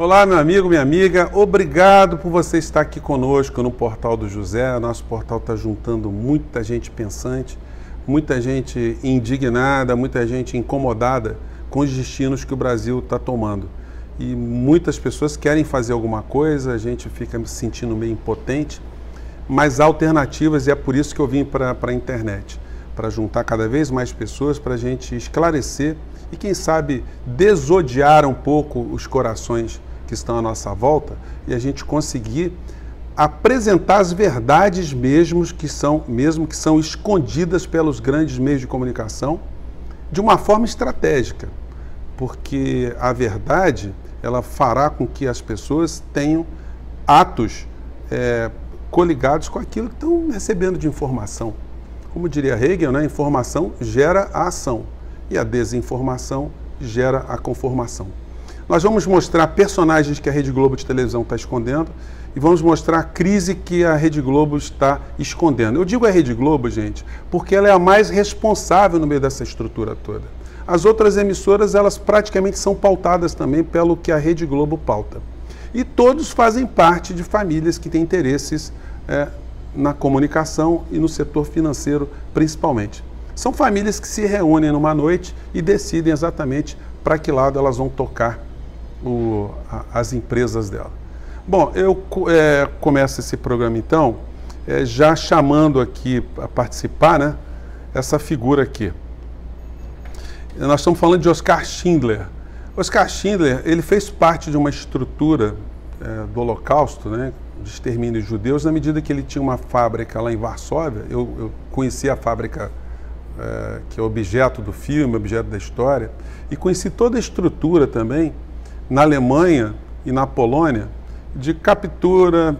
Olá, meu amigo, minha amiga, obrigado por você estar aqui conosco no Portal do José. Nosso portal está juntando muita gente pensante, muita gente indignada, muita gente incomodada com os destinos que o Brasil está tomando. E muitas pessoas querem fazer alguma coisa, a gente fica se sentindo meio impotente, mas há alternativas e é por isso que eu vim para a internet, para juntar cada vez mais pessoas, para a gente esclarecer e, quem sabe, desodiar um pouco os corações que estão à nossa volta e a gente conseguir apresentar as verdades mesmo que são escondidas pelos grandes meios de comunicação de uma forma estratégica, porque a verdade ela fará com que as pessoas tenham atos coligados com aquilo que estão recebendo de informação. Como diria Hegel, né? A informação gera a ação e a desinformação gera a conformação. Nós vamos mostrar personagens que a Rede Globo de televisão está escondendo e vamos mostrar a crise que a Rede Globo está escondendo. Eu digo a Rede Globo, gente, porque ela é a mais responsável no meio dessa estrutura toda. As outras emissoras, elas praticamente são pautadas também pelo que a Rede Globo pauta. E todos fazem parte de famílias que têm interesses na comunicação e no setor financeiro, principalmente. São famílias que se reúnem numa noite e decidem exatamente para que lado elas vão tocar as empresas dela. Bom, eu começo esse programa então, já chamando aqui a participar, né, essa figura aqui. Nós estamos falando de Oskar Schindler. Oskar Schindler, ele fez parte de uma estrutura do Holocausto, né, de extermínio de judeus, na medida que ele tinha uma fábrica lá em Varsóvia. Eu conheci a fábrica que é objeto do filme, objeto da história, e conheci toda a estrutura também na Alemanha e na Polônia de captura,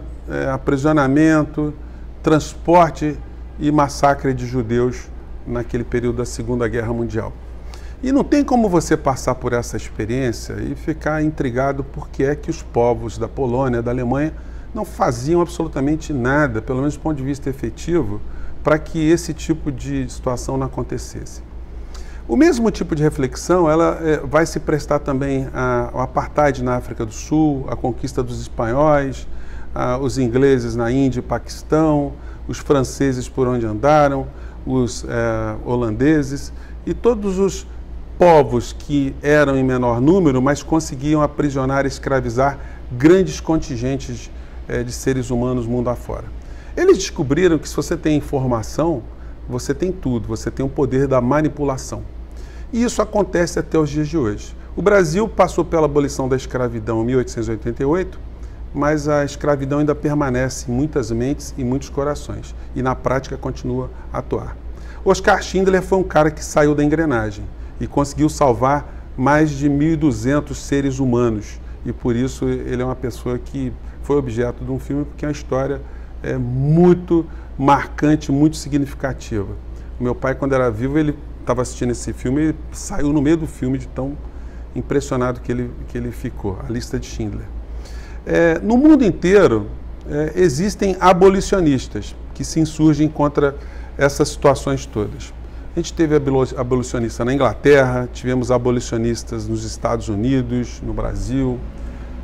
aprisionamento, transporte e massacre de judeus naquele período da Segunda Guerra Mundial. E não tem como você passar por essa experiência e ficar intrigado por que é que os povos da Polônia, da Alemanha, não faziam absolutamente nada, pelo menos do ponto de vista efetivo, para que esse tipo de situação não acontecesse. O mesmo tipo de reflexão ela vai se prestar também ao apartheid na África do Sul, a conquista dos espanhóis, os ingleses na Índia e Paquistão, os franceses por onde andaram, os holandeses e todos os povos que eram em menor número, mas conseguiam aprisionar e escravizar grandes contingentes de seres humanos mundo afora. Eles descobriram que se você tem informação, você tem tudo, você tem o poder da manipulação. E isso acontece até os dias de hoje. O Brasil passou pela abolição da escravidão em 1888, mas a escravidão ainda permanece em muitas mentes e muitos corações, e na prática continua a atuar. Oskar Schindler foi um cara que saiu da engrenagem e conseguiu salvar mais de 1.200 seres humanos, e por isso ele é uma pessoa que foi objeto de um filme, porque é uma história muito marcante, muito significativa. O meu pai, quando era vivo, ele estava assistindo esse filme e saiu no meio do filme de tão impressionado que ele ficou, a lista de Schindler. No mundo inteiro, existem abolicionistas que se insurgem contra essas situações todas. A gente teve abolicionista na Inglaterra, tivemos abolicionistas nos Estados Unidos, no Brasil,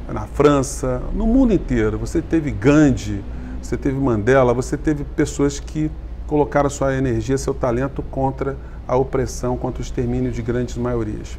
na França, no mundo inteiro. Você teve Gandhi, você teve Mandela, você teve pessoas que colocaram sua energia, seu talento contra a opressão, contra o extermínio de grandes maiorias.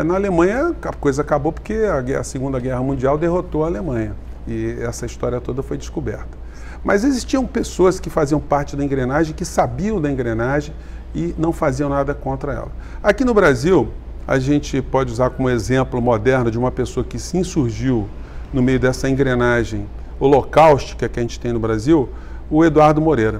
Na Alemanha, a coisa acabou porque a Segunda Guerra Mundial derrotou a Alemanha e essa história toda foi descoberta. Mas existiam pessoas que faziam parte da engrenagem, que sabiam da engrenagem e não faziam nada contra ela. Aqui no Brasil, a gente pode usar como exemplo moderno de uma pessoa que se insurgiu no meio dessa engrenagem holocáustica que a gente tem no Brasil, o Eduardo Moreira,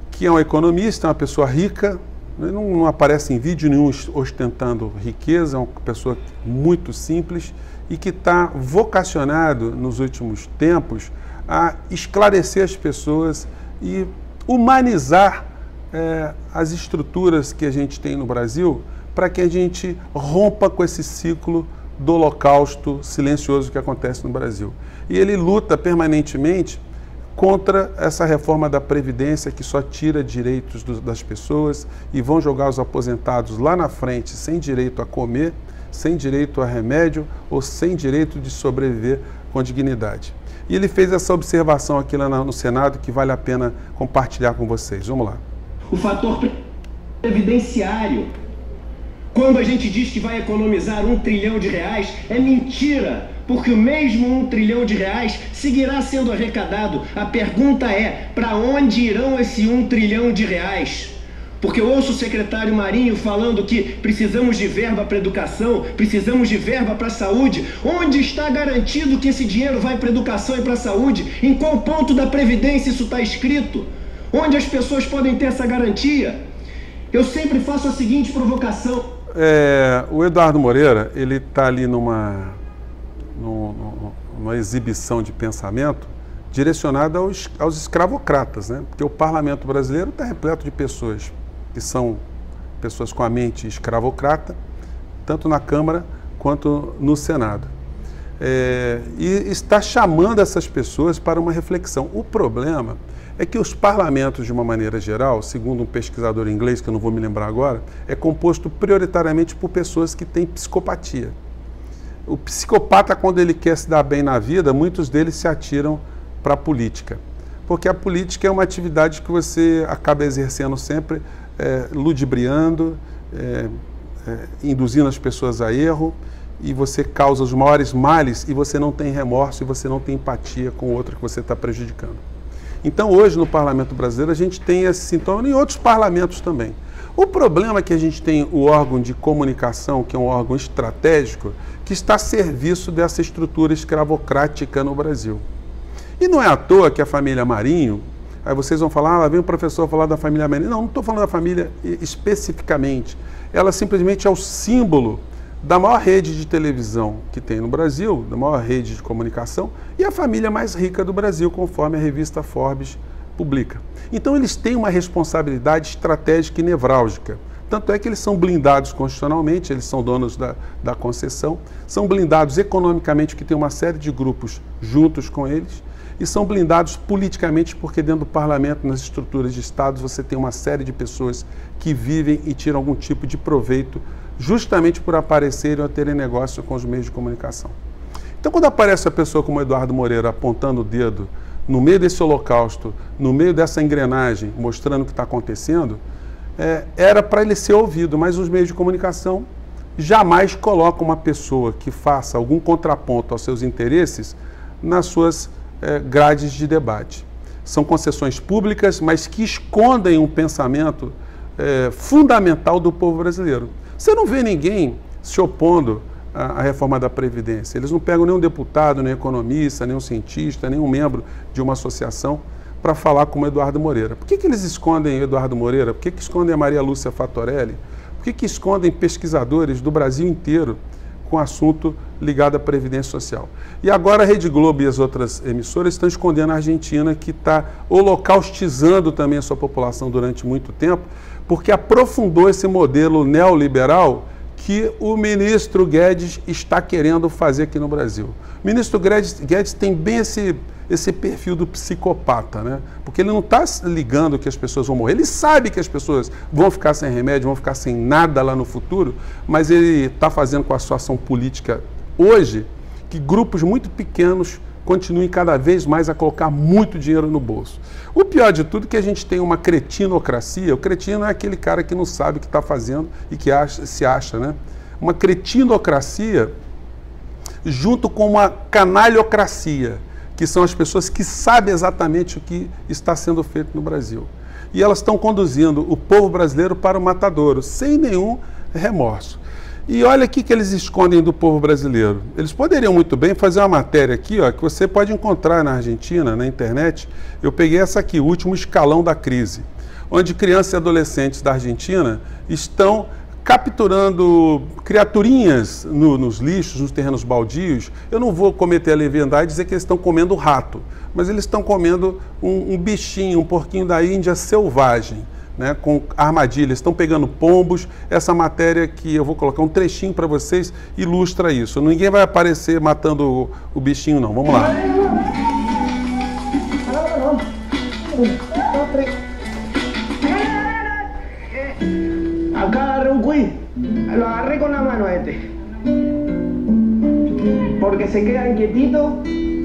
que é um economista, uma pessoa rica, não aparece em vídeo nenhum ostentando riqueza, é uma pessoa muito simples e que está vocacionado nos últimos tempos a esclarecer as pessoas e humanizar as estruturas que a gente tem no Brasil para que a gente rompa com esse ciclo do holocausto silencioso que acontece no Brasil. E ele luta permanentemente contra essa reforma da Previdência que só tira direitos das pessoas e vão jogar os aposentados lá na frente sem direito a comer sem direito a remédio ou sem direito de sobreviver com dignidade. E ele fez essa observação aqui lá no Senado que vale a pena compartilhar com vocês. Vamos lá. O fator previdenciário. Quando a gente diz que vai economizar R$1 trilhão, é mentira, porque o mesmo R$1 trilhão seguirá sendo arrecadado. A pergunta é, para onde irão esse R$1 trilhão? Porque eu ouço o secretário Marinho falando que precisamos de verba para educação, precisamos de verba para a saúde. Onde está garantido que esse dinheiro vai para a educação e para a saúde? Em qual ponto da Previdência isso está escrito? Onde as pessoas podem ter essa garantia? Eu sempre faço a seguinte provocação. O Eduardo Moreira, ele está ali numa exibição de pensamento direcionada aos escravocratas, né? Porque o parlamento brasileiro está repleto de pessoas que são pessoas com a mente escravocrata, tanto na Câmara quanto no Senado. E está chamando essas pessoas para uma reflexão. O problema é que os parlamentos, de uma maneira geral, segundo um pesquisador inglês, que eu não vou me lembrar agora, é composto prioritariamente por pessoas que têm psicopatia. O psicopata, quando ele quer se dar bem na vida, muitos deles se atiram para a política. Porque a política é uma atividade que você acaba exercendo sempre, ludibriando, induzindo as pessoas a erro, e você causa os maiores males e você não tem remorso e você não tem empatia com o outro que você está prejudicando. Então, hoje, no parlamento brasileiro, a gente tem esse sintoma em outros parlamentos também. O problema é que a gente tem o órgão de comunicação, que é um órgão estratégico, que está a serviço dessa estrutura escravocrática no Brasil. E não é à toa que a família Marinho, aí vocês vão falar, lá vem o professor falar da família Marinho. Não, não estou falando da família especificamente. Ela simplesmente é o símbolo da maior rede de televisão que tem no Brasil, da maior rede de comunicação, e a família mais rica do Brasil, conforme a revista Forbes publica. Então eles têm uma responsabilidade estratégica e nevrálgica. Tanto é que eles são blindados constitucionalmente, eles são donos da concessão, são blindados economicamente, porque tem uma série de grupos juntos com eles, e são blindados politicamente, porque dentro do parlamento, nas estruturas de Estado, você tem uma série de pessoas que vivem e tiram algum tipo de proveito justamente por aparecerem ou terem negócio com os meios de comunicação. Então, quando aparece a pessoa como Eduardo Moreira apontando o dedo no meio desse holocausto, no meio dessa engrenagem, mostrando o que está acontecendo, era para ele ser ouvido, mas os meios de comunicação jamais colocam uma pessoa que faça algum contraponto aos seus interesses nas suas grades de debate. São concessões públicas, mas que escondem um pensamento fundamental do povo brasileiro. Você não vê ninguém se opondo à reforma da Previdência. Eles não pegam nenhum deputado, nem economista, nenhum cientista, nenhum membro de uma associação para falar como Eduardo Moreira. Por que eles escondem Eduardo Moreira? Por que escondem a Maria Lúcia Fattorelli? Por que escondem pesquisadores do Brasil inteiro com assunto ligado à Previdência Social? E agora a Rede Globo e as outras emissoras estão escondendo a Argentina, que está holocaustizando também a sua população durante muito tempo, porque aprofundou esse modelo neoliberal que o ministro Guedes está querendo fazer aqui no Brasil. O ministro Guedes tem bem esse perfil do psicopata, né? Porque ele não está ligando que as pessoas vão morrer. Ele sabe que as pessoas vão ficar sem remédio, vão ficar sem nada lá no futuro, mas ele está fazendo com a sua ação política hoje que grupos muito pequenos continuem cada vez mais a colocar muito dinheiro no bolso. O pior de tudo é que a gente tem uma cretinocracia. O cretino é aquele cara que não sabe o que está fazendo e que se acha, né? Uma cretinocracia junto com uma canalhocracia, que são as pessoas que sabem exatamente o que está sendo feito no Brasil. E elas estão conduzindo o povo brasileiro para o matadouro, sem nenhum remorso. E olha aqui que eles escondem do povo brasileiro. Eles poderiam muito bem fazer uma matéria aqui, ó, que você pode encontrar na Argentina, na internet. Eu peguei essa aqui, o último escalão da crise, onde crianças e adolescentes da Argentina estão capturando criaturinhas nos lixos, nos terrenos baldios. Eu não vou cometer a leviandade e dizer que eles estão comendo rato, mas eles estão comendo um bichinho, um porquinho da Índia selvagem, né, com armadilhas, estão pegando pombos. Essa matéria que eu vou colocar um trechinho para vocês ilustra isso. Ninguém vai aparecer matando o bichinho, não. Vamos lá. Acá agarré un cuy, lo agarré con la mano a este. porque se quedan quietitos,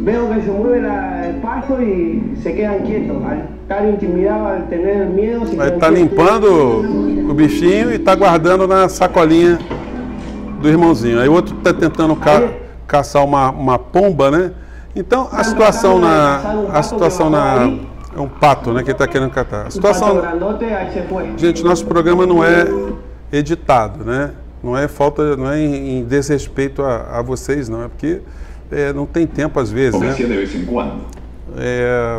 veo que se mueve el pasto y se quedan quietos. Al estar intimidados, al tener miedo... Ele está limpando o bichinho e está guardando na sacolinha do irmãozinho. Aí o outro está tentando caçar uma pomba, né? Então a situação é um pato, né, que ele está querendo catar. A situação... Gente, nosso programa não é editado, né? Não é falta, não é em desrespeito a vocês, não. É porque não tem tempo às vezes, né? De vez em quando.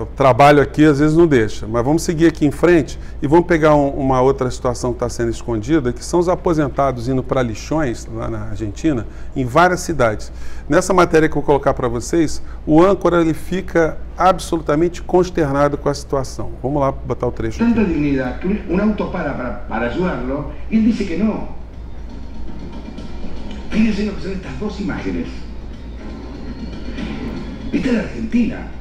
O trabalho aqui às vezes não deixa. Mas vamos seguir aqui em frente e vamos pegar uma outra situação que está sendo escondida, que são os aposentados indo para lixões, lá na Argentina, em várias cidades. Nessa matéria que eu vou colocar para vocês, o âncora ele fica absolutamente consternado com a situação. Vamos lá botar o trecho aqui. Tanta dignidad que un auto para ayudarlo y él dice que no. Fíjense lo que son estas dos imágenes. Esta es la Argentina.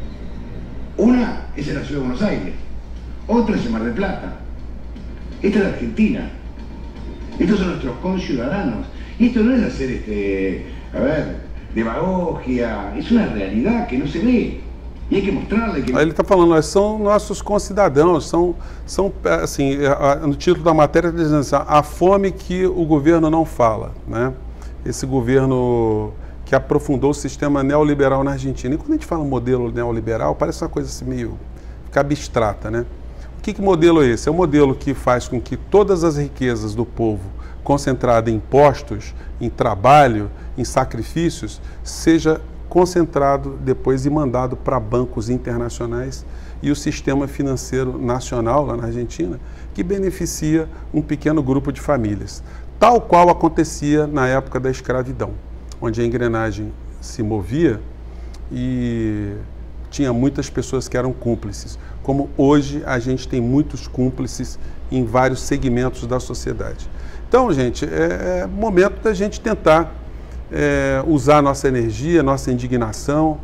Una es en la ciudad de Buenos Aires, otra es en Mar del Plata. Esta es la Argentina. Estos son nuestros conciudadanos. Y esto no es hacer, demagogia. Es una realidad que no se ve. E hay que mostrarle que... Aí ele está falando, são nossos concidadãos, são assim, no título da matéria está dizendo assim, a fome que o governo não fala, né? Esse governo que aprofundou o sistema neoliberal na Argentina. E quando a gente fala modelo neoliberal, parece uma coisa assim meio fica abstrata, né? O que modelo é esse? É um modelo que faz com que todas as riquezas do povo concentrada em impostos, em trabalho, em sacrifícios, seja concentrado depois e mandado para bancos internacionais e o sistema financeiro nacional lá na Argentina, que beneficia um pequeno grupo de famílias, tal qual acontecia na época da escravidão, onde a engrenagem se movia e tinha muitas pessoas que eram cúmplices, como hoje a gente tem muitos cúmplices em vários segmentos da sociedade. Então, gente, é momento da gente tentar usar nossa energia, nossa indignação,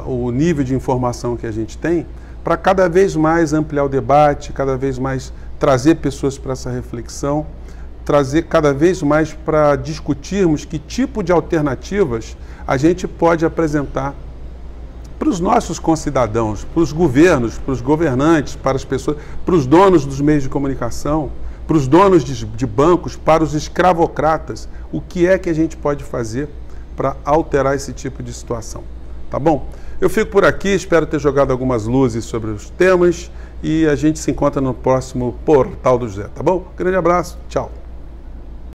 o nível de informação que a gente tem, para cada vez mais ampliar o debate, cada vez mais trazer pessoas para essa reflexão, trazer cada vez mais para discutirmos que tipo de alternativas a gente pode apresentar para os nossos concidadãos, para os governos, para os governantes, para as pessoas, para os donos dos meios de comunicação, para os donos de bancos, para os escravocratas, o que é que a gente pode fazer para alterar esse tipo de situação, tá bom? Eu fico por aqui, espero ter jogado algumas luzes sobre os temas e a gente se encontra no próximo Portal do José, tá bom? Grande abraço, tchau!